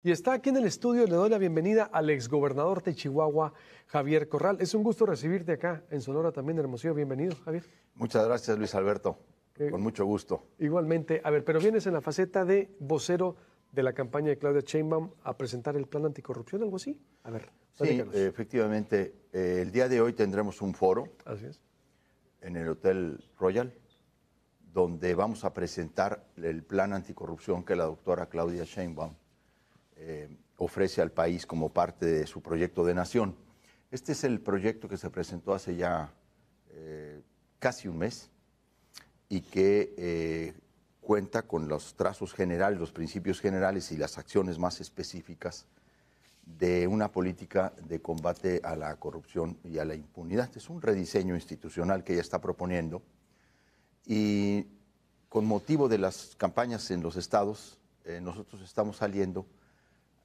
Y está aquí en el estudio, le doy la bienvenida al exgobernador de Chihuahua, Javier Corral. Es un gusto recibirte acá en Sonora también, Hermosillo. Bienvenido, Javier. Muchas gracias, Luis Alberto. Con mucho gusto. Igualmente. A ver, pero vienes en la faceta de vocero de la campaña de Claudia Sheinbaum a presentar el plan anticorrupción, ¿algo así? A ver, Sí, efectivamente. El día de hoy tendremos un foro. Así es. En el Hotel Royal, donde vamos a presentar el plan anticorrupción que la doctora Claudia Sheinbaum ofrece al país como parte de su proyecto de nación. Este es el proyecto que se presentó hace ya casi un mes y que cuenta con los trazos generales, los principios generales y las acciones más específicas de una política de combate a la corrupción y a la impunidad. Es un rediseño institucional que ella está proponiendo y con motivo de las campañas en los estados, nosotros estamos saliendo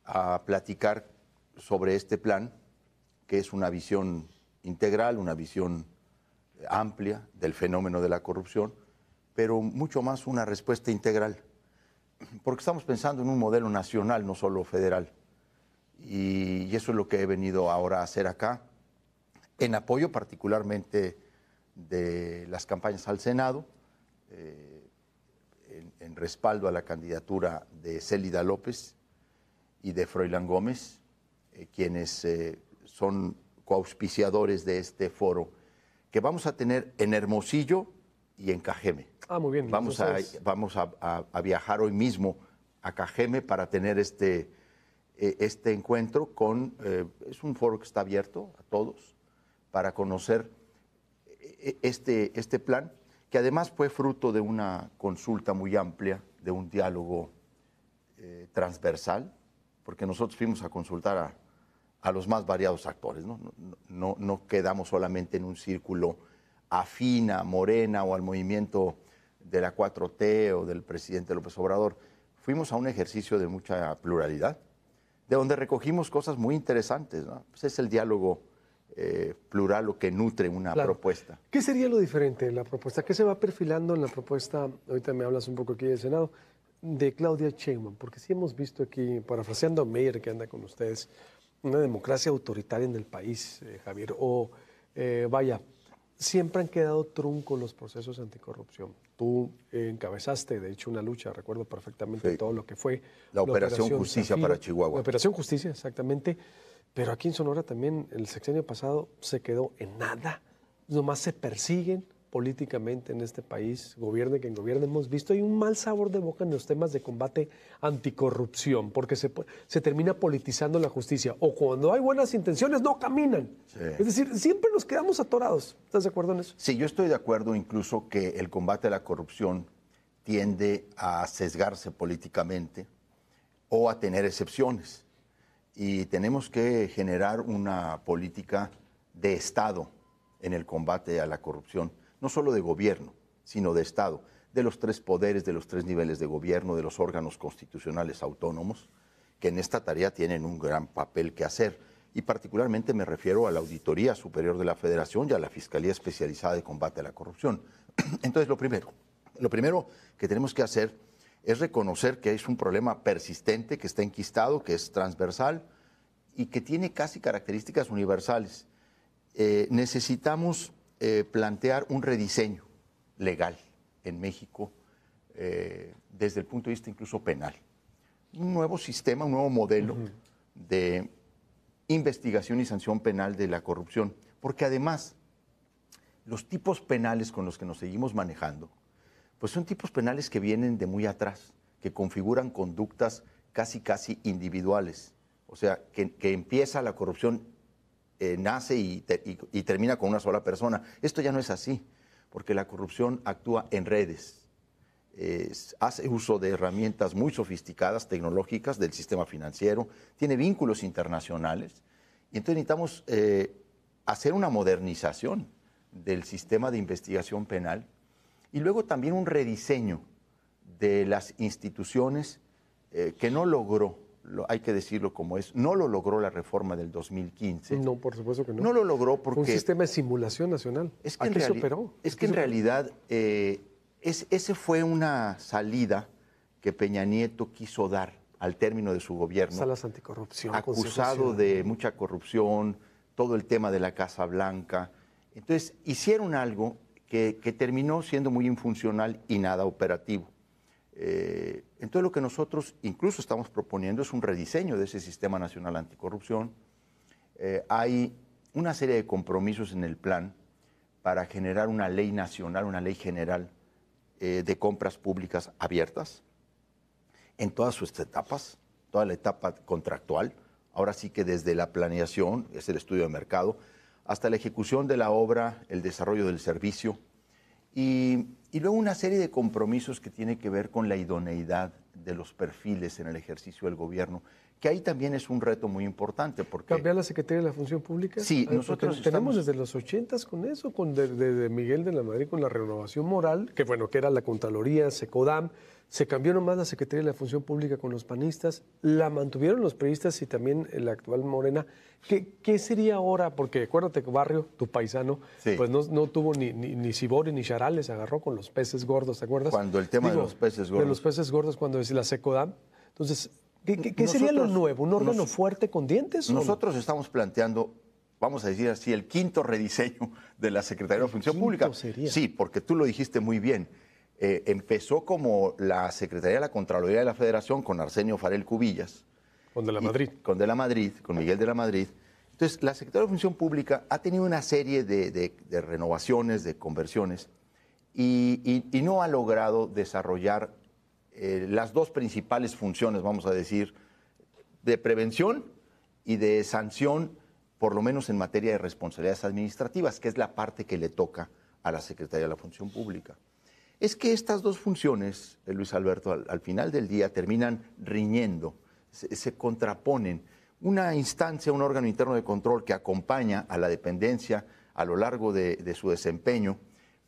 a platicar sobre este plan, que es una visión integral, una visión amplia del fenómeno de la corrupción, pero mucho más una respuesta integral, porque estamos pensando en un modelo nacional, no solo federal. Y eso es lo que he venido ahora a hacer acá, en apoyo particularmente de las campañas al Senado, en respaldo a la candidatura de Célida López y de Froilán Gómez, quienes son coauspiciadores de este foro, que vamos a tener en Hermosillo y en Cajeme. Ah, muy bien. Vamos a viajar hoy mismo a Cajeme para tener este encuentro con, es un foro que está abierto a todos para conocer este plan, que además fue fruto de una consulta muy amplia, de un diálogo transversal, porque nosotros fuimos a consultar a los más variados actores, no quedamos solamente en un círculo afín a Morena o al movimiento de la 4T o del presidente López Obrador. Fuimos a un ejercicio de mucha pluralidad, de donde recogimos cosas muy interesantes, ¿no? Pues es el diálogo plural lo que nutre una propuesta. ¿Qué sería lo diferente en la propuesta? ¿Qué se va perfilando en la propuesta? Ahorita me hablas un poco aquí del Senado, de Claudia Sheinbaum, porque sí hemos visto aquí, parafraseando a Meyer, que anda con ustedes, una democracia autoritaria en el país, Javier, o vaya, siempre han quedado truncos los procesos anticorrupción. Tú encabezaste, de hecho, una lucha, recuerdo perfectamente todo lo que fue la Operación Justicia Zafiro, para Chihuahua. La Operación Justicia, exactamente. Pero aquí en Sonora también, el sexenio pasado se quedó en nada. Nomás se persiguen políticamente en este país, gobierne quien gobierne. Hemos visto, hay un mal sabor de boca en los temas de combate anticorrupción, porque se termina politizando la justicia, o cuando hay buenas intenciones no caminan. Sí. Es decir, siempre nos quedamos atorados. ¿Estás de acuerdo en eso? Sí, yo estoy de acuerdo incluso que el combate a la corrupción tiende a sesgarse políticamente o a tener excepciones. Y tenemos que generar una política de Estado en el combate a la corrupción, no solo de gobierno, sino de Estado, de los tres poderes, de los tres niveles de gobierno, de los órganos constitucionales autónomos, que en esta tarea tienen un gran papel que hacer. Y particularmente me refiero a la Auditoría Superior de la Federación y a la Fiscalía Especializada de Combate a la Corrupción. Entonces, lo primero que tenemos que hacer es reconocer que es un problema persistente, que está enquistado, que es transversal y que tiene casi características universales. Necesitamos plantear un rediseño legal en México desde el punto de vista incluso penal. Un nuevo sistema, un nuevo modelo de investigación y sanción penal de la corrupción, porque además los tipos penales con los que nos seguimos manejando, pues son tipos penales que vienen de muy atrás, que configuran conductas casi individuales. O sea, que empieza la corrupción, nace y termina con una sola persona. Esto ya no es así, porque la corrupción actúa en redes. Hace uso de herramientas muy sofisticadas, tecnológicas, del sistema financiero, tiene vínculos internacionales. Y entonces necesitamos hacer una modernización del sistema de investigación penal y luego también un rediseño de las instituciones que no logró, hay que decirlo como es, no lo logró la reforma del 2015. No, por supuesto que no. No lo logró porque... Un sistema de simulación nacional. Es que en realidad ese fue una salida que Peña Nieto quiso dar al término de su gobierno, salas anticorrupción, acusado de mucha corrupción, todo el tema de la Casa Blanca. Entonces, hicieron algo que terminó siendo muy infuncional y nada operativo. Entonces, lo que nosotros incluso estamos proponiendo es un rediseño de ese Sistema Nacional Anticorrupción. Hay una serie de compromisos en el plan para generar una ley nacional, una ley general de compras públicas abiertas en todas sus etapas, toda la etapa contractual, ahora sí que desde la planeación, es el estudio de mercado, hasta la ejecución de la obra, el desarrollo del servicio, y luego una serie de compromisos que tiene que ver con la idoneidad de los perfiles en el ejercicio del gobierno, que ahí también es un reto muy importante. Porque ¿Cambiar la Secretaría de la Función Pública? Sí, nosotros tenemos desde los 80s con eso, de Miguel de la Madrid, con la renovación moral, que bueno, que era la Contraloría, Secodam. Se cambió nomás la Secretaría de la Función Pública con los panistas, la mantuvieron los priistas y también la actual Morena. ¿Qué sería ahora? Porque acuérdate que Barrio, tu paisano, sí, pues no tuvo ni Sibori ni Charales, se agarró con los peces gordos, ¿te acuerdas? Cuando el tema de los peces gordos. De los peces gordos, cuando es la Secodam. Entonces, ¿qué sería lo nuevo? ¿Un órgano fuerte con dientes? Nosotros estamos planteando, vamos a decir así, el quinto rediseño de la Secretaría de la Función Pública. Sería. Sí, porque tú lo dijiste muy bien. Empezó como la Secretaría de la Contraloría de la Federación con Arsenio Farel Cubillas. Con De la Madrid. Con De la Madrid, con Miguel de la Madrid. Entonces, la Secretaría de Función Pública ha tenido una serie de renovaciones, de conversiones, y no ha logrado desarrollar las dos principales funciones, vamos a decir, de prevención y de sanción, por lo menos en materia de responsabilidades administrativas, que es la parte que le toca a la Secretaría de la Función Pública. Es que estas dos funciones, Luis Alberto, al final del día terminan riñendo, se contraponen. Una instancia, un órgano interno de control que acompaña a la dependencia a lo largo de su desempeño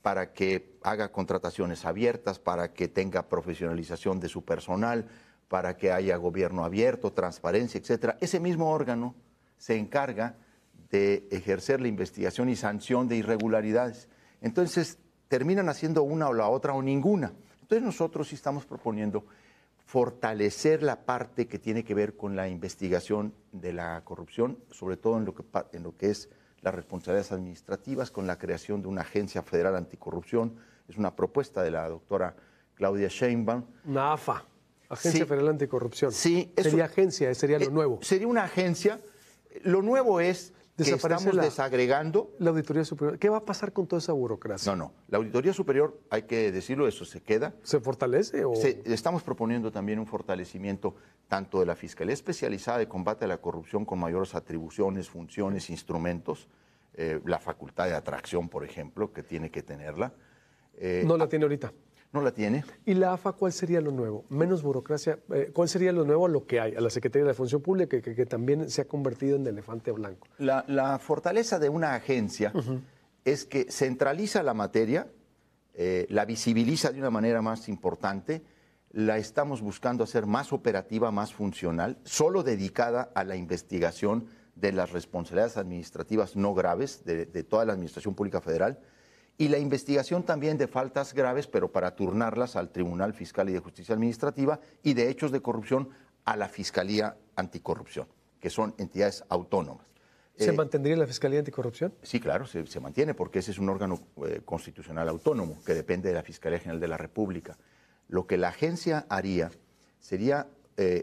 para que haga contrataciones abiertas, para que tenga profesionalización de su personal, para que haya gobierno abierto, transparencia, etcétera. Ese mismo órgano se encarga de ejercer la investigación y sanción de irregularidades. Entonces, terminan haciendo una o la otra o ninguna. Entonces, nosotros sí estamos proponiendo fortalecer la parte que tiene que ver con la investigación de la corrupción, sobre todo en lo que es las responsabilidades administrativas, con la creación de una agencia federal anticorrupción. Es una propuesta de la doctora Claudia Sheinbaum. Una AFA, Agencia Federal Anticorrupción. Sí. Sería agencia, sería lo nuevo. Sería una agencia. Lo nuevo es que estamos desagregando. La Auditoría Superior. ¿Qué va a pasar con toda esa burocracia? No. La Auditoría Superior, hay que decirlo, eso se queda. ¿Se fortalece? Estamos proponiendo también un fortalecimiento tanto de la Fiscalía Especializada de Combate a la Corrupción con mayores atribuciones, funciones, instrumentos, la facultad de atracción, por ejemplo, que tiene que tenerla. No la tiene ahorita. No la tiene. ¿Y la AFA cuál sería lo nuevo? Menos burocracia. ¿Cuál sería lo nuevo a lo que hay? A la Secretaría de la Función Pública, que también se ha convertido en elefante blanco. La fortaleza de una agencia es que centraliza la materia, la visibiliza de una manera más importante, la estamos buscando hacer más operativa, más funcional, solo dedicada a la investigación de las responsabilidades administrativas no graves de toda la Administración Pública Federal, y la investigación también de faltas graves, pero para turnarlas al Tribunal Fiscal y de Justicia Administrativa, y de hechos de corrupción a la Fiscalía Anticorrupción, que son entidades autónomas. ¿Se mantendría la Fiscalía Anticorrupción? Sí, claro, se mantiene, porque ese es un órgano constitucional autónomo que depende de la Fiscalía General de la República. Lo que la agencia haría sería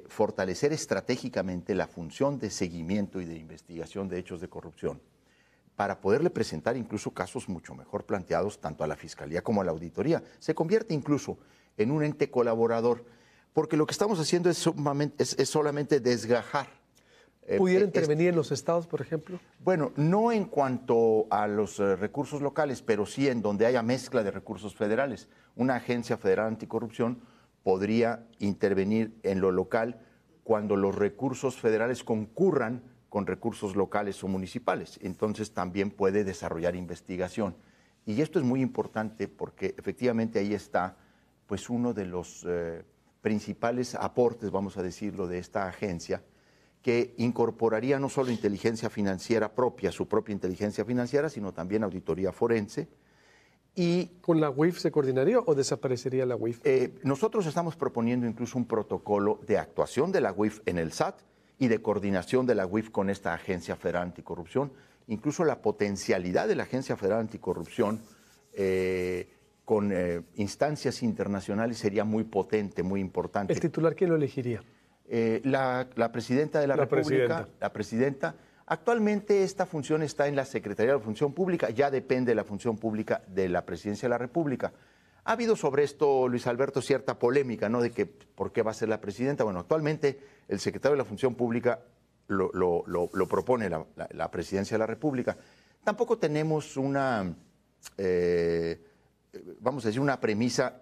fortalecer estratégicamente la función de seguimiento y de investigación de hechos de corrupción, para poderle presentar incluso casos mucho mejor planteados tanto a la Fiscalía como a la Auditoría. Se convierte incluso en un ente colaborador, porque lo que estamos haciendo es solamente desgajar. ¿Pudiera intervenir en los estados, por ejemplo? Bueno, no en cuanto a los recursos locales, pero sí en donde haya mezcla de recursos federales. Una agencia federal anticorrupción podría intervenir en lo local cuando los recursos federales concurran con recursos locales o municipales. Entonces también puede desarrollar investigación. Y esto es muy importante porque efectivamente ahí está pues uno de los principales aportes, vamos a decirlo, de esta agencia, que incorporaría no solo inteligencia financiera propia, su propia inteligencia financiera, sino también auditoría forense Y ¿Con la UIF se coordinaría o desaparecería la UIF? nosotros estamos proponiendo incluso un protocolo de actuación de la UIF en el SAT y de coordinación de la UIF con esta Agencia Federal Anticorrupción. Incluso la potencialidad de la Agencia Federal Anticorrupción con instancias internacionales sería muy potente, muy importante. ¿El titular quién lo elegiría? La presidenta de la República, la presidenta. Actualmente esta función está en la Secretaría de la Función Pública, ya depende de la función pública de la Presidencia de la República. Ha habido sobre esto, Luis Alberto, cierta polémica, ¿no? De que por qué va a ser la presidenta. Bueno, actualmente el secretario de la Función Pública lo propone la Presidencia de la República. Tampoco tenemos una, vamos a decir, una premisa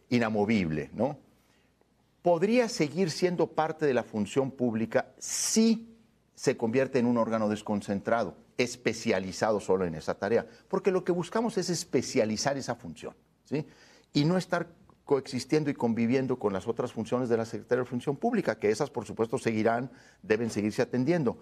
inamovible, ¿no? Podría seguir siendo parte de la función pública si se convierte en un órgano desconcentrado, especializado solo en esa tarea, porque lo que buscamos es especializar esa función, ¿sí? Y no estar coexistiendo y conviviendo con las otras funciones de la Secretaría de Función Pública, que esas por supuesto seguirán, deben seguirse atendiendo,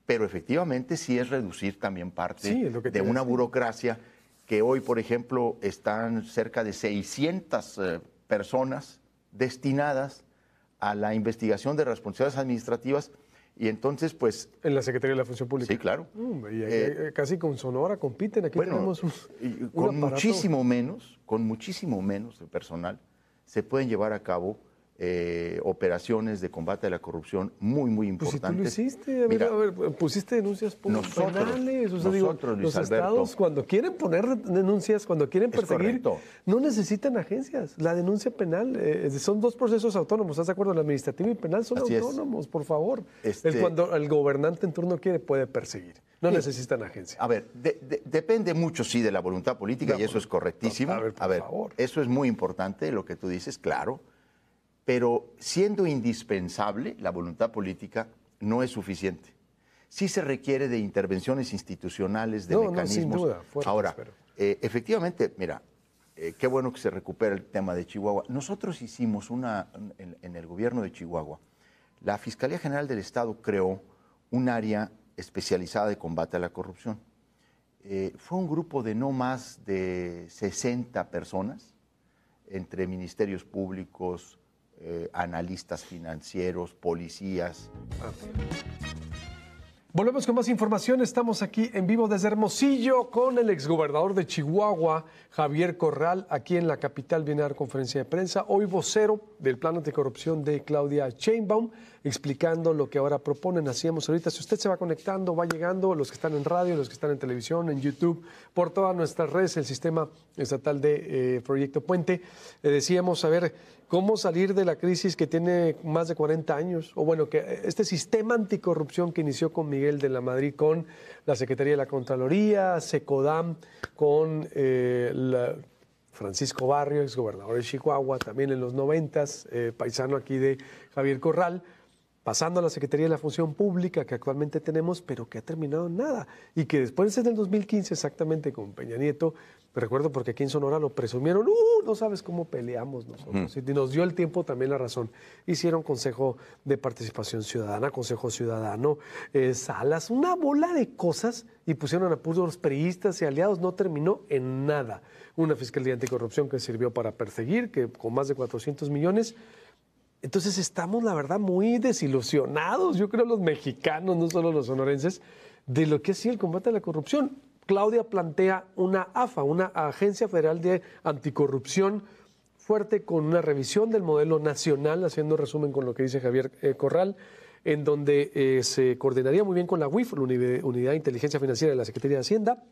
pero efectivamente sí es reducir también parte de una burocracia que hoy, por ejemplo, están cerca de 600 personas destinadas a la investigación de responsabilidades administrativas. Y entonces, pues... En la Secretaría de la Función Pública. Sí, claro. Casi con Sonora compiten. Aquí tenemos con muchísimo menos de personal se pueden llevar a cabo operaciones de combate a la corrupción muy, muy importantes. Pues si tú lo hiciste, a ver, pusiste denuncias penales. O sea, nosotros, Luis los Alberto, estados, cuando quieren poner denuncias, cuando quieren perseguir, no necesitan agencias. La denuncia penal son dos procesos autónomos, ¿estás de acuerdo? El administrativo y penal son autónomos, por favor. Cuando el gobernante en turno quiere, puede perseguir. No necesitan agencias. A ver, depende mucho, sí, de la voluntad política y eso es correctísimo. A ver, por favor. Eso es muy importante, lo que tú dices, claro. Pero siendo indispensable, la voluntad política no es suficiente. Sí se requiere de intervenciones institucionales, de mecanismos. No, sin duda. Ahora, efectivamente, mira, qué bueno que se recupera el tema de Chihuahua. Nosotros hicimos en el gobierno de Chihuahua, la Fiscalía General del Estado creó un área especializada de combate a la corrupción. Fue un grupo de no más de 60 personas, entre ministerios públicos, analistas financieros, policías. Volvemos con más información. Estamos aquí en vivo desde Hermosillo con el exgobernador de Chihuahua, Javier Corral, aquí en la capital. Viene a dar conferencia de prensa. Hoy vocero del plan anticorrupción de Claudia Sheinbaum, explicando lo que ahora proponen. Hacíamos ahorita. Si usted se va conectando, va llegando, los que están en radio, los que están en televisión, en YouTube, por todas nuestras redes, el sistema estatal de Proyecto Puente. Decíamos, a ver, cómo salir de la crisis que tiene más de 40 años, o bueno, que este sistema anticorrupción que inició con Miguel de la Madrid, con la Secretaría de la Contraloría, SECODAM, con Francisco Barrio, exgobernador de Chihuahua, también en los 90s, paisano aquí de Javier Corral, pasando a la Secretaría de la Función Pública que actualmente tenemos, pero que ha terminado en nada. Y que después, desde el 2015, exactamente con Peña Nieto, me recuerdo porque aquí en Sonora lo presumieron, no sabes cómo peleamos nosotros. Y nos dio el tiempo también la razón. Hicieron Consejo de Participación Ciudadana, Consejo Ciudadano, salas, una bola de cosas, y pusieron a puros priistas y aliados. No terminó en nada. Una Fiscalía Anticorrupción que sirvió para perseguir, que con más de 400 millones. Entonces estamos, la verdad, muy desilusionados, yo creo los mexicanos, no solo los sonorenses, de lo que ha sido el combate a la corrupción. Claudia plantea una AFA, una Agencia Federal de Anticorrupción fuerte, con una revisión del modelo nacional, haciendo resumen con lo que dice Javier Corral, en donde se coordinaría muy bien con la UIF, la Unidad de Inteligencia Financiera de la Secretaría de Hacienda,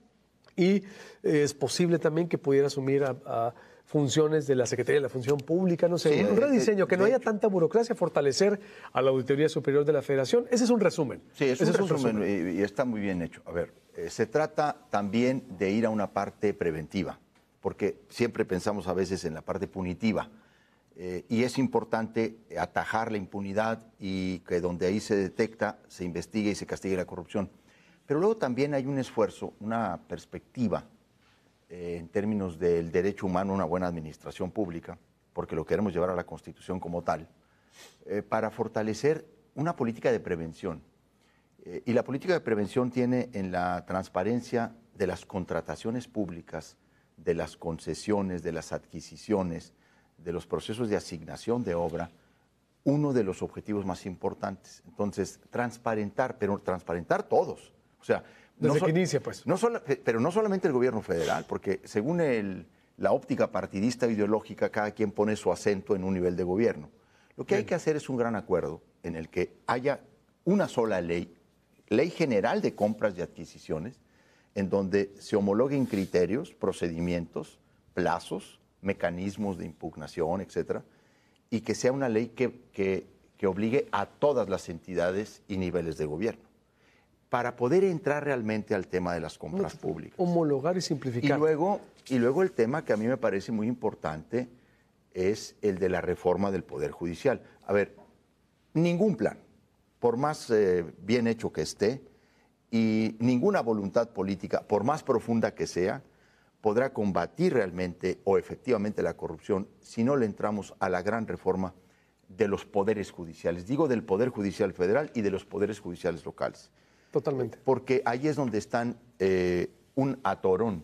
y es posible también que pudiera asumir a funciones de la Secretaría de la Función Pública, no sé, un rediseño, que no haya tanta burocracia, fortalecer a la Auditoría Superior de la Federación. Ese es un resumen. Sí, es un resumen y está muy bien hecho. A ver, se trata también de ir a una parte preventiva, porque siempre pensamos a veces en la parte punitiva, y es importante atajar la impunidad y que donde ahí se detecta, se investigue y se castigue la corrupción. Pero luego también hay un esfuerzo, una perspectiva en términos del derecho humano, una buena administración pública, porque lo queremos llevar a la Constitución como tal, para fortalecer una política de prevención. Y la política de prevención tiene en la transparencia de las contrataciones públicas, de las concesiones, de las adquisiciones, de los procesos de asignación de obra, uno de los objetivos más importantes. Entonces, transparentar, pero transparentar todos. O sea, desde que inicia, pues. Pero no solamente el gobierno federal, porque según la óptica partidista ideológica, cada quien pone su acento en un nivel de gobierno. Lo que hay que hacer es un gran acuerdo en el que haya una sola ley, ley general de compras y adquisiciones, en donde se homologuen criterios, procedimientos, plazos, mecanismos de impugnación, etcétera, y que sea una ley que obligue a todas las entidades y niveles de gobierno, para poder entrar realmente al tema de las compras públicas. Homologar y simplificar. Y luego el tema que a mí me parece muy importante es el de la reforma del Poder Judicial. A ver, ningún plan, por más bien hecho que esté, y ninguna voluntad política, por más profunda que sea, podrá combatir realmente o efectivamente la corrupción si no le entramos a la gran reforma de los poderes judiciales. Digo del Poder Judicial Federal y de los poderes judiciales locales. Totalmente. Porque ahí es donde están un atorón,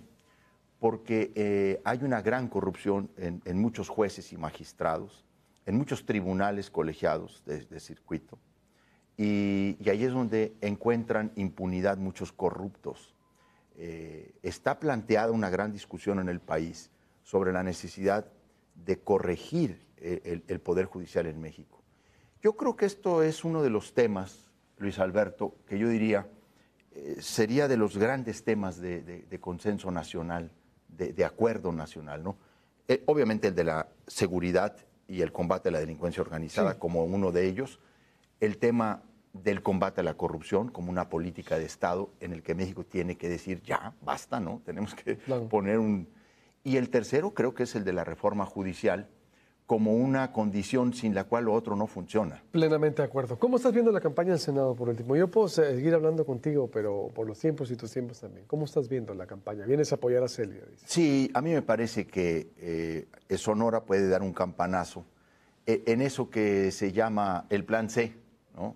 porque hay una gran corrupción en muchos jueces y magistrados, en muchos tribunales colegiados de circuito, y ahí es donde encuentran impunidad muchos corruptos. Está planteada una gran discusión en el país sobre la necesidad de corregir el Poder Judicial en México. Yo creo que esto es uno de los temas, Luis Alberto, que yo diría sería de los grandes temas de consenso nacional, de acuerdo nacional, ¿no? Obviamente el de la seguridad y el combate a la delincuencia organizada, sí, como uno de ellos, el tema del combate a la corrupción como una política de Estado en el que México tiene que decir ya, basta, ¿no? Tenemos que poner un... Y el tercero creo que es el de la reforma judicial como una condición sin la cual lo otro no funciona. Plenamente de acuerdo. ¿Cómo estás viendo la campaña del Senado por último? Yo puedo seguir hablando contigo, pero por los tiempos y tus tiempos también. ¿Cómo estás viendo la campaña? ¿Vienes a apoyar a Célida? Sí, a mí me parece que Sonora puede dar un campanazo en eso que se llama el Plan C, ¿no?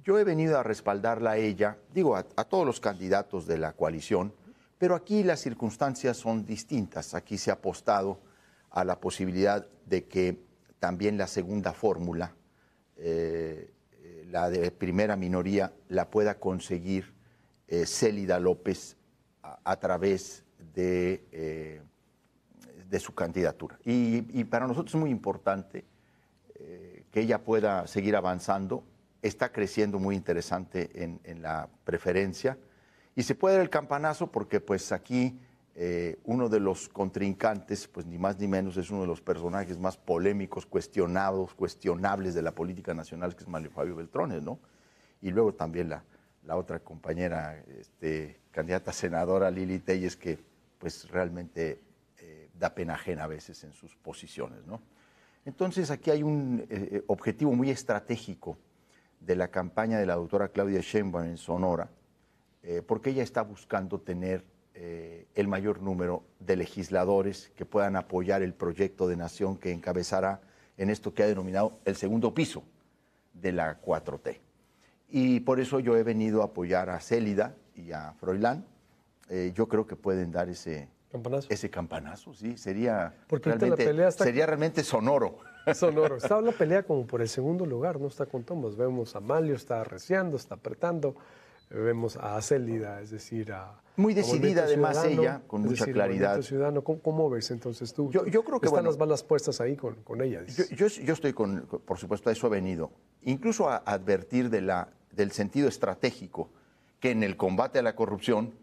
Yo he venido a respaldarla a ella, digo, a todos los candidatos de la coalición, pero aquí las circunstancias son distintas. Aquí se ha apostado a la posibilidad de que también la segunda fórmula, la de primera minoría, la pueda conseguir Célida López a través de su candidatura. Y para nosotros es muy importante que ella pueda seguir avanzando. Está creciendo muy interesante en la preferencia y se puede dar el campanazo porque pues aquí uno de los contrincantes, pues ni más ni menos, es uno de los personajes más polémicos, cuestionables de la política nacional, que es Manlio Fabio Beltrones, ¿no? Y luego también la otra compañera, candidata senadora Lili Telles, que pues realmente da pena ajena a veces en sus posiciones, ¿no? Entonces aquí hay un objetivo muy estratégico de la campaña de la doctora Claudia Sheinbaum en Sonora, porque ella está buscando tener el mayor número de legisladores que puedan apoyar el proyecto de nación que encabezará en esto que ha denominado el segundo piso de la 4T. Y por eso yo he venido a apoyar a Célida y a Froilán. Yo creo que pueden dar ese campanazo, sí, sería realmente sonoro. Sonoro. Está la pelea como por el segundo lugar, no está con Tomás. Vemos a Manlio, está arreciando, está apretando. Vemos a Célida, es decir, muy decidida además ella, con mucha claridad. Ciudadano. ¿Cómo ves entonces tú? Yo creo que están las balas puestas ahí con ella. Yo estoy por supuesto, a eso he venido. Incluso a advertir del sentido estratégico que en el combate a la corrupción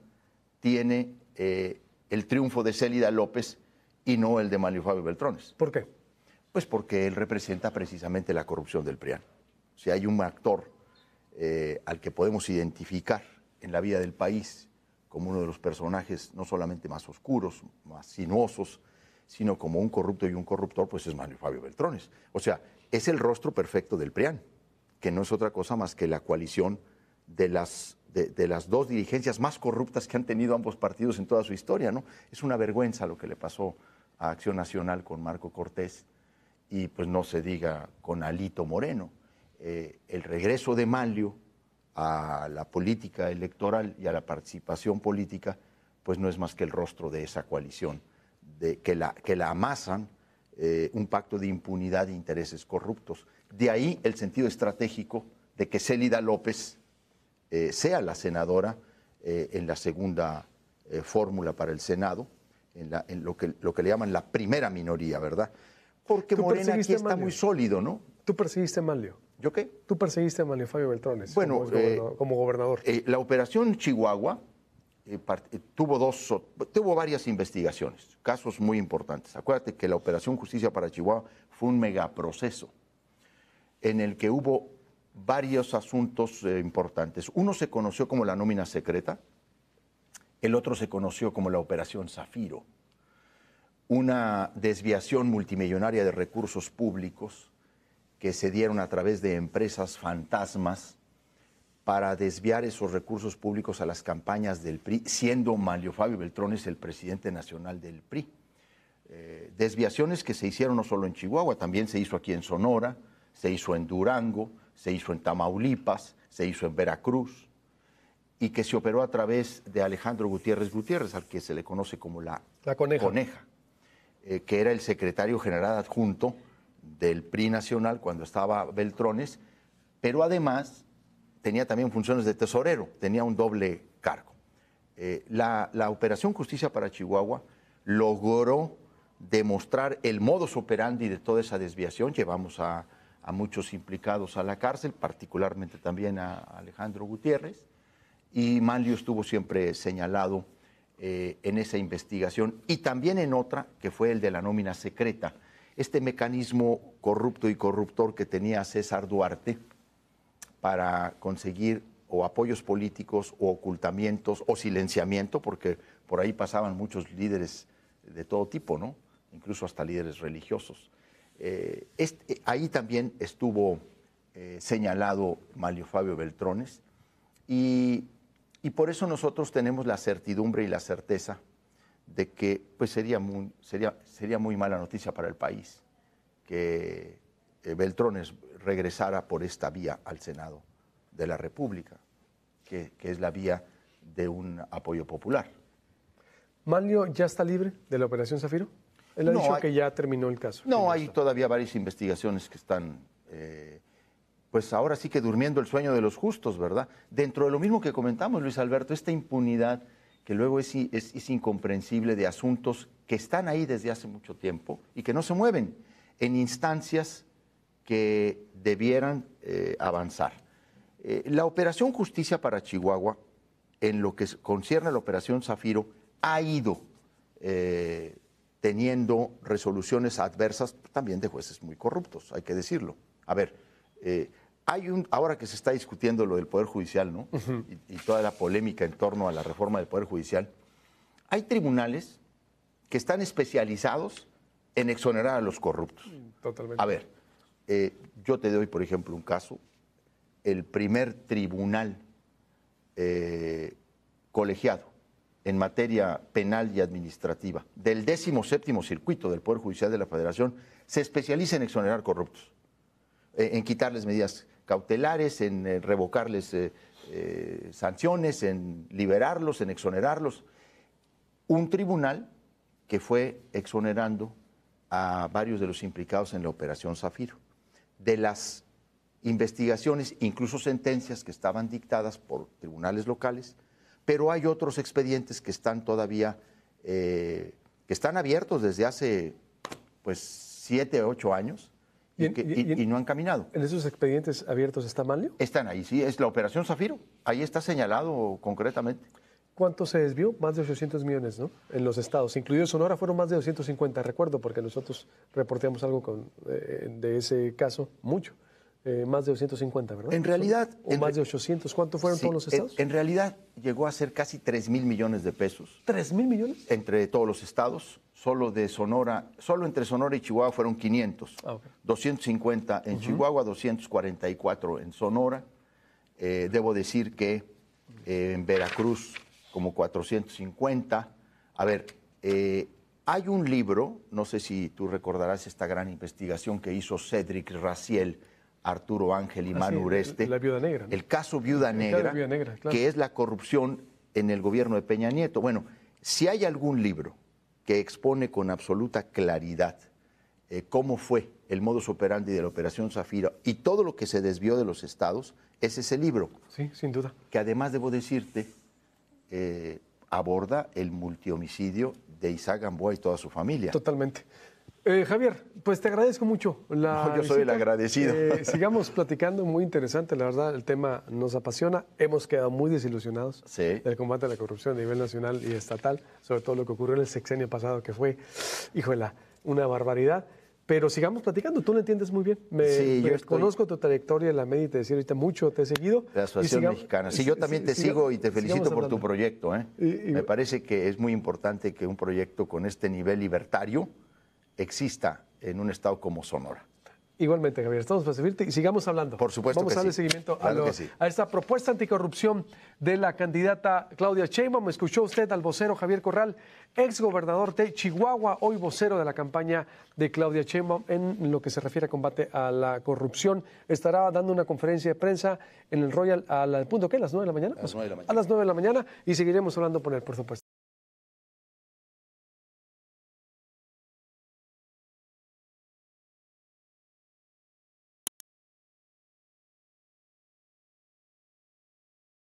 tiene el triunfo de Célida López y no el de Manlio Fabio Beltrones. ¿Por qué? Pues porque él representa precisamente la corrupción del PRIAN. Si hay un actor al que podemos identificar en la vida del país como uno de los personajes no solamente más oscuros, más sinuosos, sino como un corrupto y un corruptor, pues es Manlio Fabio Beltrones. O sea, es el rostro perfecto del PRIAN, que no es otra cosa más que la coalición de las dos dirigencias más corruptas que han tenido ambos partidos en toda su historia, ¿no? Es una vergüenza lo que le pasó a Acción Nacional con Marco Cortés y pues no se diga con Alito Moreno. El regreso de Manlio a la política electoral y a la participación política, pues no es más que el rostro de esa coalición, que la amasan un pacto de impunidad e intereses corruptos. De ahí el sentido estratégico de que Célida López sea la senadora en la segunda fórmula para el Senado, en lo que le llaman la primera minoría, ¿verdad? Porque Morena aquí está muy sólido, ¿no? ¿Tú perseguiste a Manlio? ¿Yo qué? ¿Tú perseguiste a Manlio Fabio Beltrones bueno, como gobernador? La operación Chihuahua tuvo varias investigaciones, casos muy importantes. Acuérdate que la operación Justicia para Chihuahua fue un megaproceso en el que hubo varios asuntos importantes. Uno se conoció como la nómina secreta, el otro se conoció como la operación Zafiro, una desviación multimillonaria de recursos públicos que se dieron a través de empresas fantasmas para desviar esos recursos públicos a las campañas del PRI, siendo Manlio Fabio Beltrones el presidente nacional del PRI. Desviaciones que se hicieron no solo en Chihuahua, también se hizo aquí en Sonora, se hizo en Durango, se hizo en Tamaulipas, se hizo en Veracruz, y que se operó a través de Alejandro Gutiérrez Gutiérrez, al que se le conoce como la Coneja, que era el secretario general adjunto del PRI nacional cuando estaba Beltrones, pero además tenía también funciones de tesorero, tenía un doble cargo. La Operación Justicia para Chihuahua logró demostrar el modus operandi de toda esa desviación. Llevamos a muchos implicados a la cárcel, particularmente también a Alejandro Gutiérrez, y Manlio estuvo siempre señalado en esa investigación y también en otra que fue el de la nómina secreta, este mecanismo corrupto y corruptor que tenía César Duarte para conseguir o apoyos políticos o ocultamientos o silenciamiento, porque por ahí pasaban muchos líderes de todo tipo, ¿no? Incluso hasta líderes religiosos. Ahí también estuvo señalado Manlio Fabio Beltrones y por eso nosotros tenemos la certidumbre y la certeza de que pues sería muy mala noticia para el país que Beltrones regresara por esta vía al Senado de la República, que es la vía de un apoyo popular. ¿Manlio ya está libre de la Operación Zafiro? Él ha dicho que ya terminó el caso. No, hay todavía varias investigaciones que están, pues ahora sí que durmiendo el sueño de los justos, ¿verdad? Dentro de lo mismo que comentamos, Luis Alberto, esta impunidad que luego es incomprensible de asuntos que están ahí desde hace mucho tiempo y que no se mueven en instancias que debieran avanzar. La Operación Justicia para Chihuahua, en lo que concierne a la Operación Zafiro, ha ido teniendo resoluciones adversas también de jueces muy corruptos, hay que decirlo. A ver, ahora que se está discutiendo lo del Poder Judicial, ¿no? y toda la polémica en torno a la reforma del Poder Judicial, hay tribunales que están especializados en exonerar a los corruptos. Totalmente. A ver, yo te doy, por ejemplo, un caso. El primer tribunal colegiado en materia penal y administrativa del 17º Circuito del Poder Judicial de la Federación se especializa en exonerar corruptos, en quitarles medidas cautelares, en revocarles sanciones, en liberarlos, en exonerarlos. Un tribunal que fue exonerando a varios de los implicados en la Operación Zafiro. De las investigaciones, incluso sentencias que estaban dictadas por tribunales locales, pero hay otros expedientes que están todavía, que están abiertos desde hace pues 7 o 8 años y no han caminado. ¿En esos expedientes abiertos está Manlio? Están ahí, sí, es la Operación Zafiro, ahí está señalado concretamente. ¿Cuánto se desvió? Más de 800 millones, ¿no? En los estados, incluido Sonora, fueron más de 250, recuerdo, porque nosotros reporteamos algo de ese caso, mucho. Más de 250, ¿verdad? En realidad... ¿O más de 800? ¿Cuánto fueron todos los estados? En realidad llegó a ser casi 3,000 millones de pesos. ¿3,000 millones? Entre todos los estados. Solo entre Sonora y Chihuahua fueron 500. Okay. 250 en Chihuahua, 244 en Sonora. Debo decir que en Veracruz como 450. A ver, hay un libro, no sé si tú recordarás esta gran investigación que hizo Cédric Raziel Arturo Ángel y Manu Ureste. La Viuda Negra, ¿no? El caso Viuda Negra, claro. que es la corrupción en el gobierno de Peña Nieto. Bueno, si hay algún libro que expone con absoluta claridad cómo fue el modus operandi de la Operación Zafiro y todo lo que se desvió de los estados, es ese libro. Sí, sin duda. Que además, debo decirte, aborda el multihomicidio de Isaac Gamboa y toda su familia. Totalmente. Javier, pues te agradezco mucho la yo soy el visita. agradecido. Sigamos platicando, muy interesante, la verdad, el tema nos apasiona. Hemos quedado muy desilusionados del combate a la corrupción a nivel nacional y estatal, sobre todo lo que ocurrió en el sexenio pasado, que fue, híjole, una barbaridad. Pero sigamos platicando, tú lo entiendes muy bien. Conozco tu trayectoria en la media y te decía ahorita mucho, te he seguido. La Asociación Mexicana. Sí, yo también te sigo y te felicito por tu proyecto. Me parece que es muy importante que un proyecto con este nivel libertario exista en un estado como Sonora. Igualmente, Javier, estamos para servirte y sigamos hablando. Por supuesto. Vamos a darle seguimiento a esta propuesta anticorrupción de la candidata Claudia Sheinbaum. Escuchó usted al vocero Javier Corral, exgobernador de Chihuahua, hoy vocero de la campaña de Claudia Sheinbaum en lo que se refiere a combate a la corrupción. Estará dando una conferencia de prensa en el Royal al punto, ¿qué? ¿A las 9 de la mañana? A las 9 de la mañana. A las 9 de la mañana y seguiremos hablando por él, por supuesto.